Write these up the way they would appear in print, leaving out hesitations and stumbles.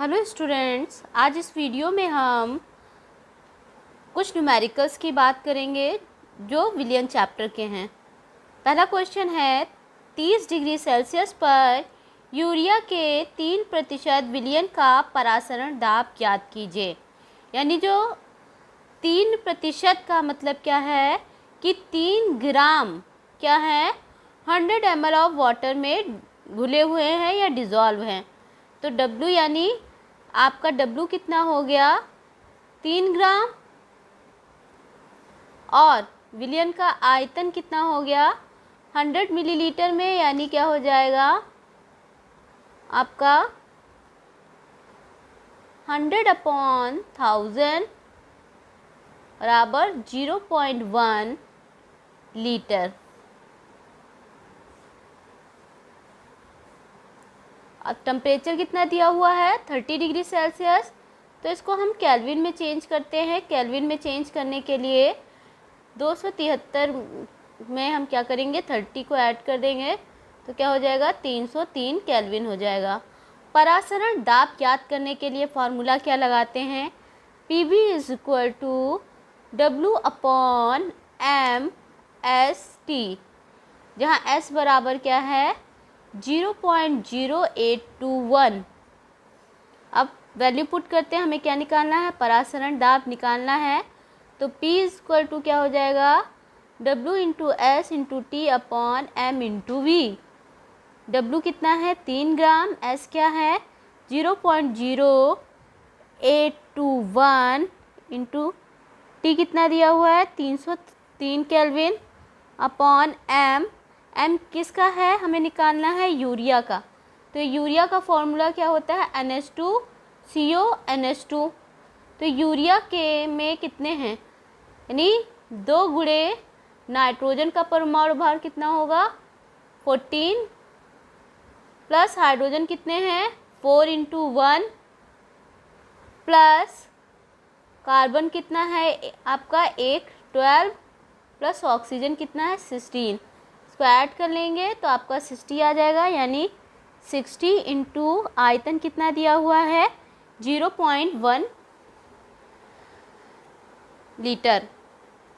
Hello students, आज इस video में हम कुछ न्यूमेरिकल्स की बात करेंगे जो विलियन चैप्टर के हैं। पहला क्वेश्चन है 30 डिग्री सेल्सियस पर यूरिया के 3% विलियन का परासरण दाब ज्ञात कीजिए। यानी जो 3% का मतलब क्या है कि 3 ग्राम क्या है 100 ml ऑफ वाटर में घुले हुए हैं या डिज़ोल्व हैं। तो W यानी आपका W कितना हो गया 3 ग्राम, और विलियन का आयतन कितना हो गया 100 मिलीलीटर में, यानी क्या हो जाएगा आपका 100/1000 बराबर 0.1 लीटर। अब टेम्परेचर कितना दिया हुआ है 30 डिग्री सेल्सियस, तो इसको हम केल्विन में चेंज करते हैं। केल्विन में चेंज करने के लिए 273 में हम क्या करेंगे 30 को ऐड कर देंगे, तो क्या हो जाएगा 303 केल्विन हो जाएगा। परासरण दाब ज्ञात करने के लिए फार्मूला क्या लगाते हैं, PV = W/m/S/T, जहाँ S बराबर क्या है 0.0821। अब वैल्यू पुट करते हैं, हमें क्या निकालना है परासरण दाब निकालना है। तो P = क्या हो जाएगा W/S/T/m/V। W कितना है 3 ग्राम, S क्या है 0.0821 इंटू T कितना दिया हुआ है 303 केल्विन अपॉन M किसका है, हमें निकालना है यूरिया का। तो यूरिया का फॉर्मूला क्या होता है NH2CO NH2। तो यूरिया के में कितने हैं, यानी 2 गुणे नाइट्रोजन का परमाणु भार कितना होगा 14, प्लस हाइड्रोजन कितने हैं 4 × 1, प्लस कार्बन कितना है आपका 1 12, प्लस ऑक्सीजन कितना है 16। इसको ऐड कर लेंगे तो आपका 60 आ जाएगा, यानी 60 इंटू आयतन कितना दिया हुआ है 0.1 लीटर।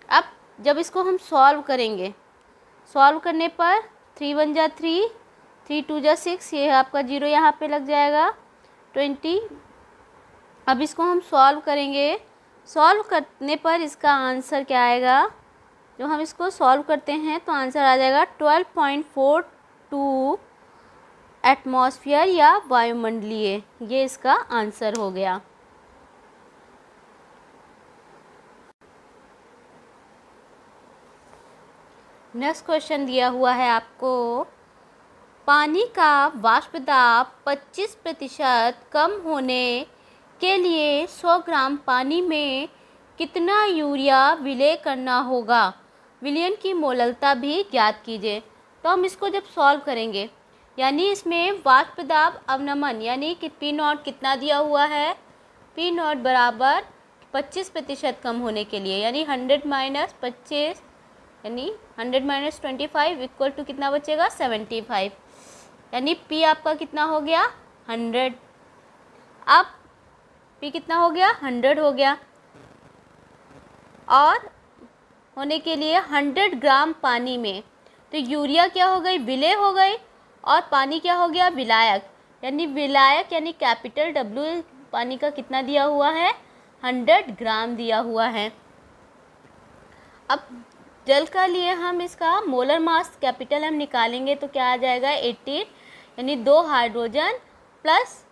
अब जब इसको हम सॉल्व करेंगे, सॉल्व करने पर 3 × 1 = 3, 3 × 2 = 6, ये आपका 0 यहाँ पे लग जाएगा 20। अब इसको हम सॉल्व करेंगे, सॉल्व करने पर इसका आंसर क्या आएगा, जब हम इसको सॉल्व करते हैं तो आंसर आ जाएगा 12.42 एटमॉस्फेयर या वायुमंडलीय, ये इसका आंसर हो गया। नेक्स्ट क्वेश्चन दिया हुआ है आपको, पानी का वाष्प दाब 25% कम होने के लिए 100 ग्राम पानी में कितना यूरिया विलय करना होगा, विलयन की मोललता भी ज्ञात कीजिए। तो हम इसको जब सॉल्व करेंगे, यानी इसमें वाष्प दाब अवनमन यानी कि P0 कितना दिया हुआ है, P0 बराबर 25% कम होने के लिए, यानी 100 - 25 यानी 100 - 25 इक्वल टू कितना बचेगा 75, यानी P आपका कितना हो गया 100। अब P कितना हो गया 100 हो गया, और होने के लिए 100 ग्राम पानी में, तो यूरिया क्या हो गई विलय हो गई, और पानी क्या हो गया विलायक, यानी विलायक यानी कैपिटल W पानी का कितना दिया हुआ है 100 ग्राम दिया हुआ है। अब जल का लिए हम इसका मोलर मास कैपिटल M निकालेंगे तो क्या आ जाएगा 18, यानी 2 हाइड्रोजन प्लस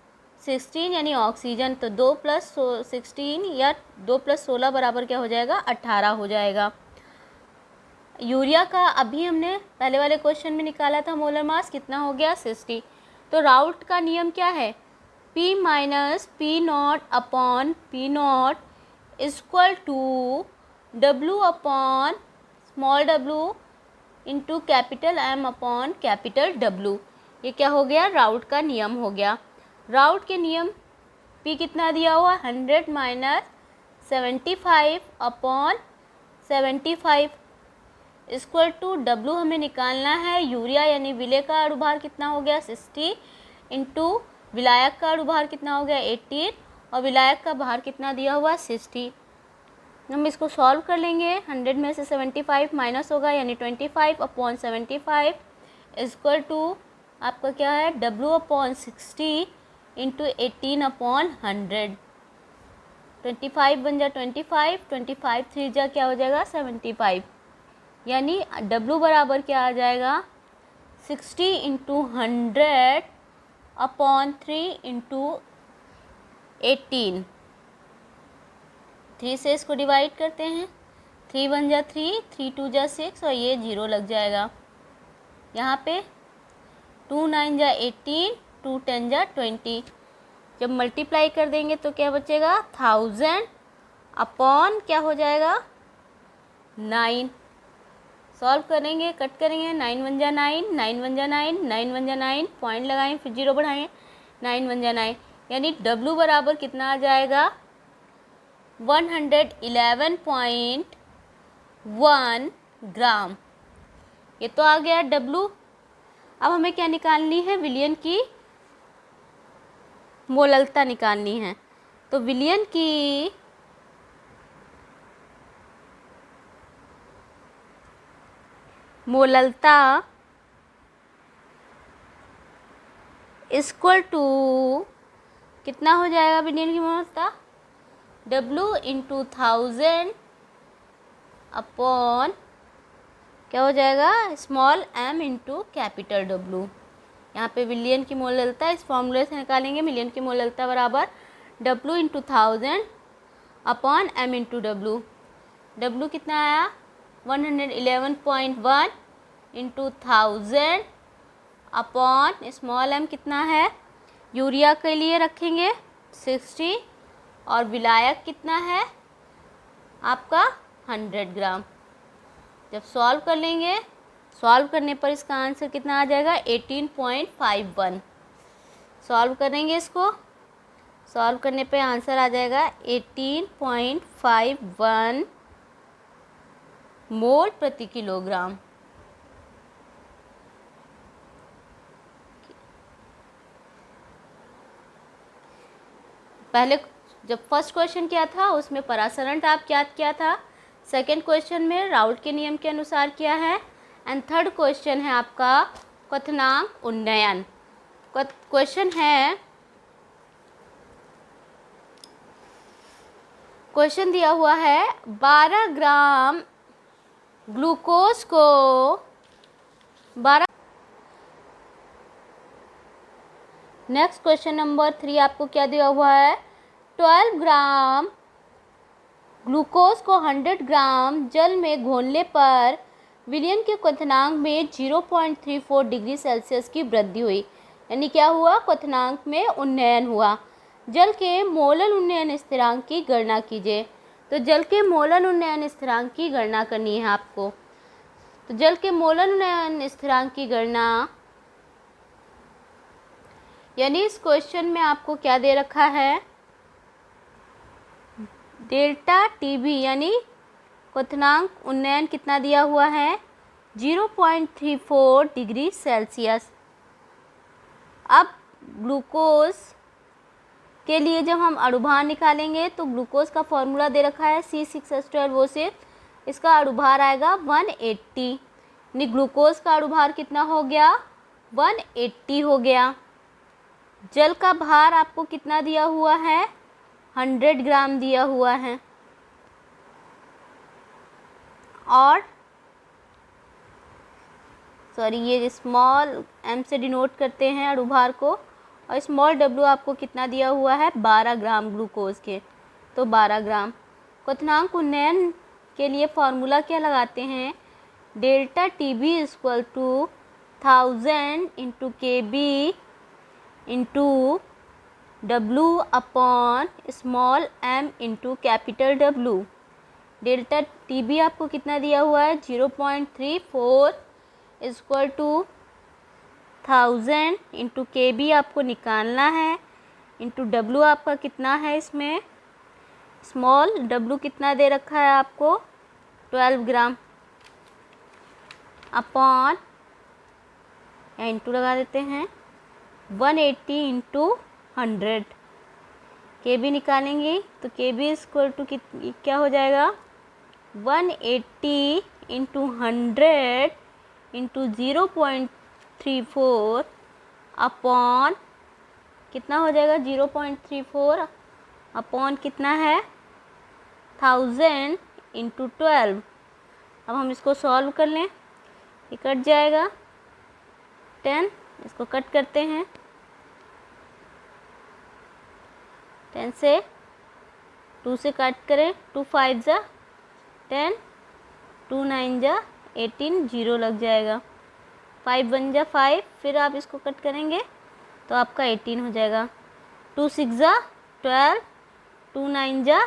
16 यानी ऑक्सीजन, तो 2 + 16 या 2 + 16 बराबर क्या हो जाएगा 18 हो जाएगा। यूरिया का अभी हमने पहले वाले क्वेश्चन में निकाला था मोलर मास कितना हो गया 60। तो राउल्ट का नियम क्या है P - P0/P0 = W/w into M/W। ये क्या हो गया राउल्ट का नियम हो गया। राउल्ट के नियम P कितना दिया हुआ 100 - 75/75 = W हमें निकालना है यूरिया, यानी विलय का अणुभार कितना हो गया 60 इंटू विलायक का अणुभार कितना हो गया 18 और विलायक का भार कितना दिया हुआ 60। हम इसको सॉल्व कर लेंगे। 100 में से 75 माइनस होगा यानी 25/75 इक्वल टू आपका क्या है W/60 इंटू 18/100। 25 बन जा 25 3 जा क्या हो जाएगा 75 यानी W बराबर क्या आ जाएगा 60 इंटू 100/3 इंटू 18। 3 से इसको डिवाइड करते हैं। 3 1 जा 3, 3 2 जा 6 और ये 0 लग जाएगा। यहाँ पे 2 9 जा 18, 2 10 जा 20। जब मल्टीप्लाई कर देंगे तो क्या बचेगा 1000 अपॉन क्या हो जाएगा 9। सॉल्व करेंगे, कट करेंगे। 9 1 जा 9, 9 1 जा 9, 9 1 जा 9, पॉइंट लगाएं फिर 0 बढ़ाएं, 9 1 जा 9 यानी W बराबर कितना आ जाएगा 111.1 ग्राम। ये तो आ गया W। अब हमें क्या निकालनी है विलयन की मोललता निकालनी है। तो विलयन की मोललता इक्वल टू कितना हो जाएगा विलयन की मोललता W इंटू 1000 अपॉन क्या हो जाएगा small m into capital W। यहाँ पे विलयन की मोललता इस फॉर्मूले से निकालेंगे। विलयन की मोललता बराबर W into 1000 upon m into W। W कितना आया 111.1 इंटू 1000 अपॉन स्मॉल m कितना है यूरिया के लिए रखेंगे 60 और विलायक कितना है आपका 100 ग्राम। जब सॉल्व कर लेंगे, सॉल्व करने पर इसका आंसर कितना आ जाएगा 18.51। सॉल्व करेंगे इसको, सॉल्व करने पे आंसर आ जाएगा 18.51 मोल प्रति किलोग्राम। पहले जब फर्स्ट क्वेश्चन किया था उसमें परासरण ताप ज्ञात किया था, सेकंड क्वेश्चन में राउल्ट के नियम के अनुसार किया है एंड थर्ड क्वेश्चन है आपका क्वथनांक उन्नयन। क्वेश्चन है, क्वेश्चन दिया हुआ है 12 ग्राम ग्लूकोज को 12। नेक्स्ट क्वेश्चन नंबर 3 आपको क्या दिया हुआ है 12 ग्राम ग्लूकोज को 100 ग्राम जल में घोलने पर विलयन के क्वथनांक में 0.34 डिग्री सेल्सियस की वृद्धि हुई। यानी क्या हुआ क्वथनांक में उन्नयन हुआ। जल के मोलल उन्नयन स्थिरांक की गणना कीजिए। तो जल के मोलल उन्नयन स्थिरांक की गणना करनी है आपको। तो जल के मोलल उन्नयन स्थिरांक की गणना यानी इस क्वेश्चन में आपको क्या दे रखा है डेल्टा टीबी यानी क्वथनांक उन्नयन कितना दिया हुआ है 0.34 डिग्री सेल्सियस। अब ग्लूकोज के लिए जब हम अणुभार निकालेंगे तो ग्लूकोज का फॉर्मूला दे रखा है C6H12O6, इसका अणुभार आएगा 180। यानी ग्लूकोज का अणुभार कितना हो गया 180 हो गया। जल का भार आपको कितना दिया हुआ है 100 ग्राम दिया हुआ है और सॉरी ये स्मॉल m से डिनोट करते हैं अणुभार को और स्मॉल w आपको कितना दिया हुआ है 12 ग्राम ग्लूकोज के, तो 12 ग्राम। क्वथनांक उन्नयन के लिए फॉर्मूला क्या लगाते हैं delta TB equal to 1000 into K B into W upon small m into capital W। Delta TB आपको कितना दिया हुआ है 0.34 equal to 1000 into K B आपको निकालना है इंटू W आपका कितना है इसमें स्मॉल w कितना दे रखा है आपको 12 ग्राम अपॉन इंटू लगा देते हैं 180 इंटू 100। के बी निकालेंगे तो के बी इक्वल टू क्या हो जाएगा, 180 इंटू 100 इंटू 0.34 अपॉन कितना हो जाएगा, 0.34 अपॉन कितना है 1000 इंटू 12। अब हम इसको सॉल्व कर लें, ये कट जाएगा 10, इसको कट करते हैं, 10 से 2 से कट करें, 2 5 जा 10, 2 9 जा 18, 0 लग जाएगा, 5 1 जा 5, फिर आप इसको कट करेंगे तो आपका 18 हो जाएगा, 2 6 जा 12, 2 9 जा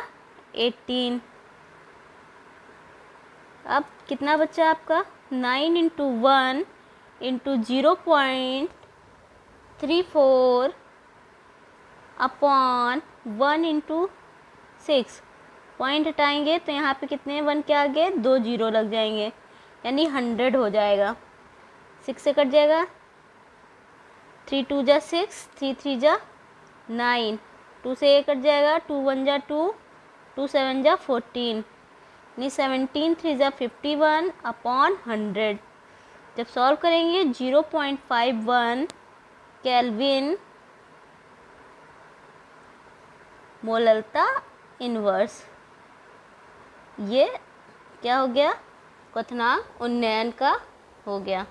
18। अब कितना बचा आपका, 9 into 1 into 0.34 upon 1 into 6, point हटाएंगे तो यहाँ पे कितने 1 के आगे 2 0 लग जाएंगे, यानी 100 हो जाएगा। 6 से कट जाएगा, 3 2 जा 6, 3 3 जा 9, 2 से 1 कट जाएगा, 2 1 जा 2, 2 7 जा 14, यानी 17 3 जा 51 अपॉन 100। जब सॉल्व करेंगे 0.51 केल्विन मोलरता इन्वर्स। ये क्या हो गया, क्वथनांक उन्नयन का हो गया।